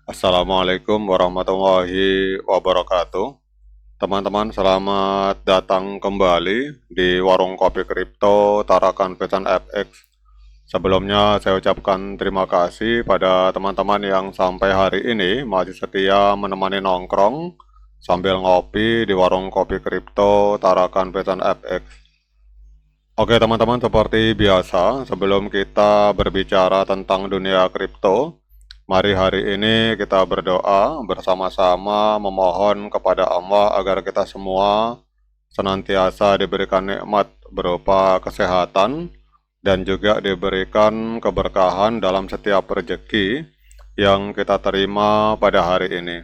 Assalamualaikum warahmatullahi wabarakatuh. Teman-teman, selamat datang kembali di Warung Kopi Kripto Tarakan Pesan FX. Sebelumnya saya ucapkan terima kasih pada teman-teman yang sampai hari ini masih setia menemani nongkrong sambil ngopi di Warung Kopi Kripto Tarakan Pesan FX. Oke teman-teman, seperti biasa, sebelum kita berbicara tentang dunia kripto, mari hari ini kita berdoa bersama-sama memohon kepada Allah agar kita semua senantiasa diberikan nikmat berupa kesehatan dan juga diberikan keberkahan dalam setiap rezeki yang kita terima pada hari ini.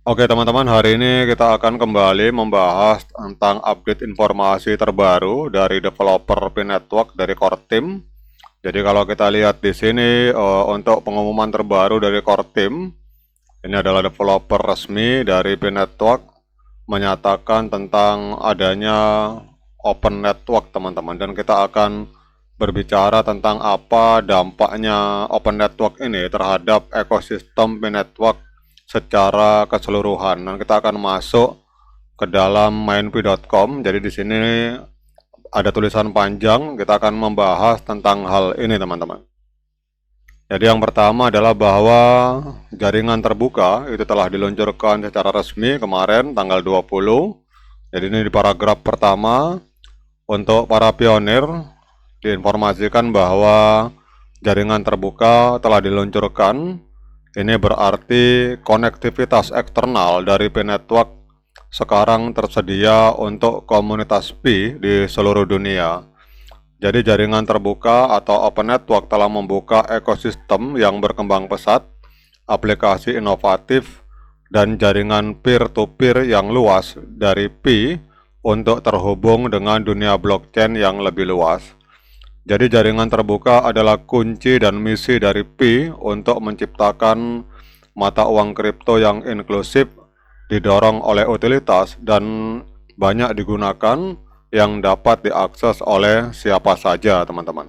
Oke teman-teman, hari ini kita akan kembali membahas tentang update informasi terbaru dari developer P-Network dari Core Team. Jadi kalau kita lihat di sini untuk pengumuman terbaru dari Core Team, ini adalah developer resmi dari P-Network menyatakan tentang adanya Open Network teman-teman, dan kita akan berbicara tentang apa dampaknya Open Network ini terhadap ekosistem P-Network secara keseluruhan. Dan kita akan masuk ke dalam mainp.com. Jadi di sini ada tulisan panjang, kita akan membahas tentang hal ini teman-teman. Jadi yang pertama adalah bahwa jaringan terbuka itu telah diluncurkan secara resmi kemarin tanggal 20. Jadi ini di paragraf pertama, untuk para pionir diinformasikan bahwa jaringan terbuka telah diluncurkan. Ini berarti konektivitas eksternal dari P-Network sekarang tersedia untuk komunitas Pi di seluruh dunia. Jadi jaringan terbuka atau Open Network telah membuka ekosistem yang berkembang pesat, aplikasi inovatif, dan jaringan peer-to-peer yang luas dari Pi untuk terhubung dengan dunia blockchain yang lebih luas. Jadi jaringan terbuka adalah kunci dan misi dari Pi untuk menciptakan mata uang kripto yang inklusif, didorong oleh utilitas, dan banyak digunakan yang dapat diakses oleh siapa saja teman-teman.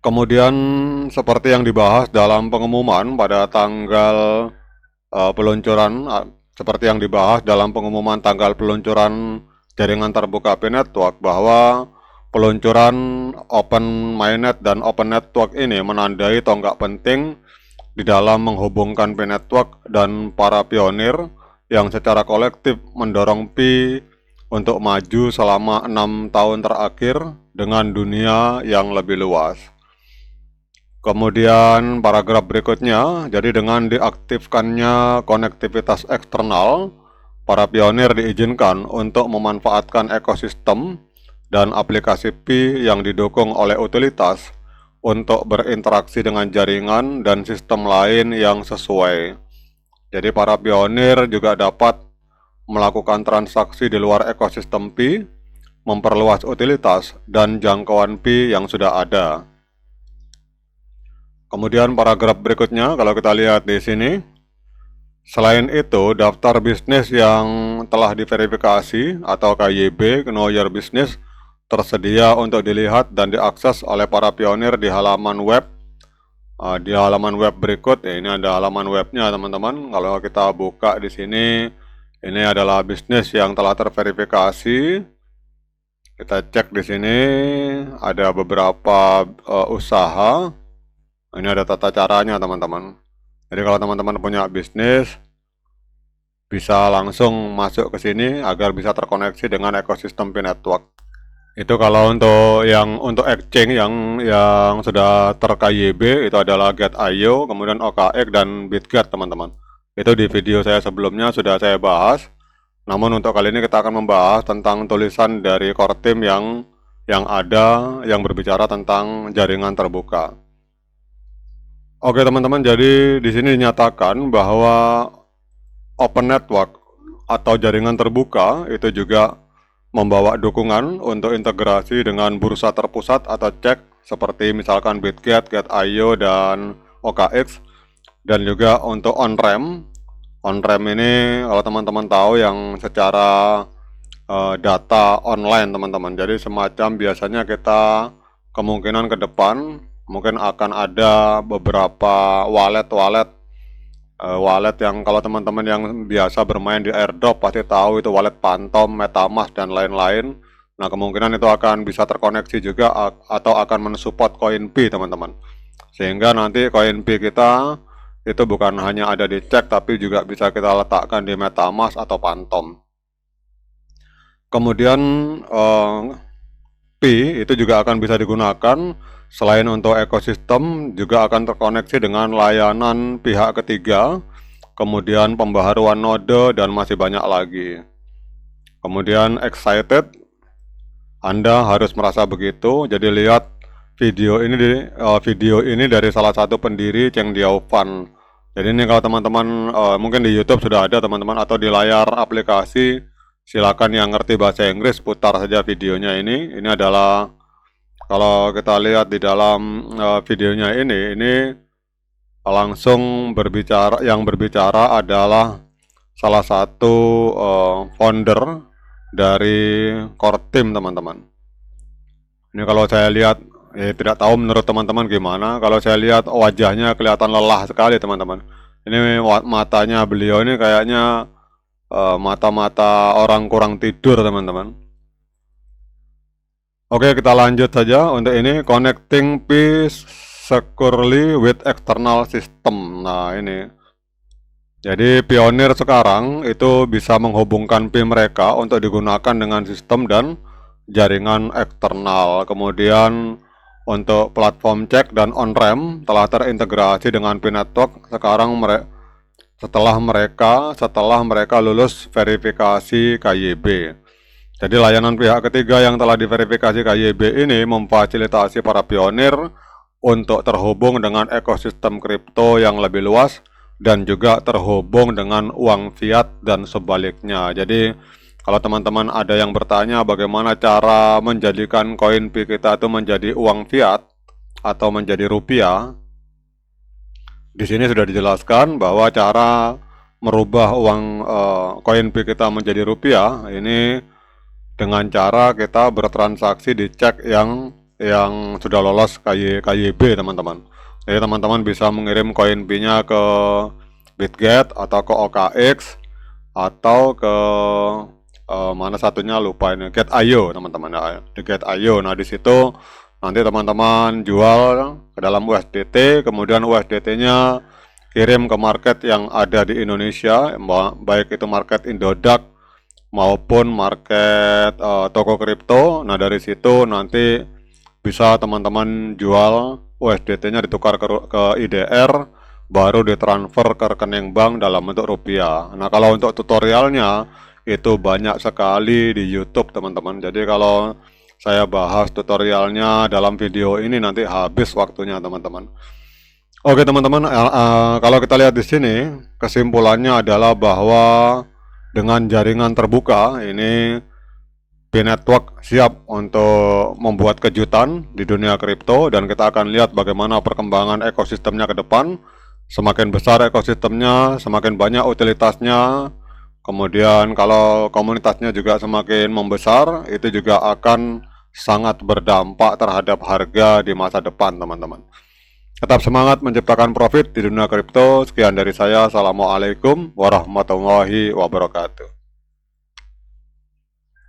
Kemudian seperti yang dibahas dalam pengumuman pada tanggal peluncuran, seperti yang dibahas dalam pengumuman tanggal peluncuran jaringan terbuka P-Network, bahwa peluncuran Open Mainnet dan Open Network ini menandai tonggak penting di dalam menghubungkan P-Network dan para pionir yang secara kolektif mendorong Pi untuk maju selama 6 tahun terakhir dengan dunia yang lebih luas. Kemudian paragraf berikutnya, jadi dengan diaktifkannya konektivitas eksternal, para pionir diizinkan untuk memanfaatkan ekosistem dan aplikasi Pi yang didukung oleh utilitas untuk berinteraksi dengan jaringan dan sistem lain yang sesuai. Jadi para pionir juga dapat melakukan transaksi di luar ekosistem Pi, memperluas utilitas dan jangkauan Pi yang sudah ada. Kemudian paragraf berikutnya, kalau kita lihat di sini, selain itu, daftar bisnis yang telah diverifikasi atau KYB, Know Your Business, tersedia untuk dilihat dan diakses oleh para pionir di halaman web. Di halaman web berikut, ya, ini ada halaman webnya teman-teman. Kalau kita buka di sini, ini adalah bisnis yang telah terverifikasi. Kita cek di sini, ada beberapa usaha. Ini ada tata caranya teman-teman. Jadi kalau teman-teman punya bisnis, bisa langsung masuk ke sini agar bisa terkoneksi dengan ekosistem P-Network. Itu kalau untuk exchange yang sudah ter-KYB itu adalah Get.io, kemudian OKX dan BitGet teman-teman. Itu di video saya sebelumnya sudah saya bahas. Namun untuk kali ini kita akan membahas tentang tulisan dari Core Team yang ada yang berbicara tentang jaringan terbuka. Oke teman-teman, jadi di sini dinyatakan bahwa Open Network atau jaringan terbuka itu juga membawa dukungan untuk integrasi dengan bursa terpusat atau cek seperti misalkan BitGet, Get.io, dan OKX, dan juga untuk on-ramp. On-ramp ini kalau teman-teman tahu yang secara data online teman-teman. Jadi semacam biasanya kita kemungkinan ke depan mungkin akan ada beberapa wallet yang kalau teman-teman yang biasa bermain di airdrop pasti tahu itu wallet Phantom, MetaMask dan lain-lain. Nah, kemungkinan itu akan bisa terkoneksi juga atau akan mensupport CoinP teman-teman. Sehingga nanti CoinP kita itu bukan hanya ada di cek tapi juga bisa kita letakkan di MetaMask atau Phantom. Kemudian P itu juga akan bisa digunakan selain untuk ekosistem juga akan terkoneksi dengan layanan pihak ketiga, kemudian pembaharuan node dan masih banyak lagi. Kemudian excited, Anda harus merasa begitu. Jadi lihat video ini dari salah satu pendiri Cheng Diaofan. Jadi ini kalau teman-teman mungkin di YouTube sudah ada teman-teman atau di layar aplikasi. Silakan yang ngerti bahasa Inggris putar saja videonya ini. Ini adalah kalau kita lihat di dalam videonya ini langsung yang berbicara adalah salah satu founder dari core team teman-teman. Ini kalau saya lihat tidak tahu menurut teman-teman gimana. Kalau saya lihat wajahnya kelihatan lelah sekali teman-teman. Ini matanya beliau ini kayaknya mata-mata orang kurang tidur teman-teman. Oke, kita lanjut saja untuk ini connecting P securely with external system. Nah, ini jadi pionir sekarang itu bisa menghubungkan P mereka untuk digunakan dengan sistem dan jaringan eksternal. Kemudian untuk platform cek dan on-ramp telah terintegrasi dengan P Network sekarang setelah mereka lulus verifikasi KYB. Jadi layanan pihak ketiga yang telah diverifikasi KYB ini memfasilitasi para pionir untuk terhubung dengan ekosistem kripto yang lebih luas dan juga terhubung dengan uang fiat dan sebaliknya. Jadi kalau teman-teman ada yang bertanya bagaimana cara menjadikan koin P kita itu menjadi uang fiat atau menjadi rupiah, di sini sudah dijelaskan bahwa cara merubah uang koin P kita menjadi rupiah ini dengan cara kita bertransaksi di cek yang sudah lolos KYB teman-teman. Jadi teman-teman bisa mengirim koin P-nya ke Bitget atau ke OKX atau ke mana satunya lupa ini, Get.io teman-teman. Di Get.io. Nah, di situ nanti teman-teman jual ke dalam USDT, kemudian USDT-nya kirim ke market yang ada di Indonesia, baik itu market Indodax maupun market toko kripto. Nah, dari situ nanti bisa teman-teman jual USDT-nya ditukar ke IDR, baru ditransfer ke rekening bank dalam bentuk rupiah. Nah, kalau untuk tutorialnya itu banyak sekali di YouTube teman-teman. Jadi kalau saya bahas tutorialnya dalam video ini nanti habis waktunya teman-teman. Oke teman-teman, kalau kita lihat di sini kesimpulannya adalah bahwa dengan jaringan terbuka ini P Network siap untuk membuat kejutan di dunia kripto dan kita akan lihat bagaimana perkembangan ekosistemnya ke depan. Semakin besar ekosistemnya, semakin banyak utilitasnya. Kemudian kalau komunitasnya juga semakin membesar, itu juga akan sangat berdampak terhadap harga di masa depan teman-teman. Tetap semangat menciptakan profit di dunia kripto. Sekian dari saya. Assalamualaikum warahmatullahi wabarakatuh.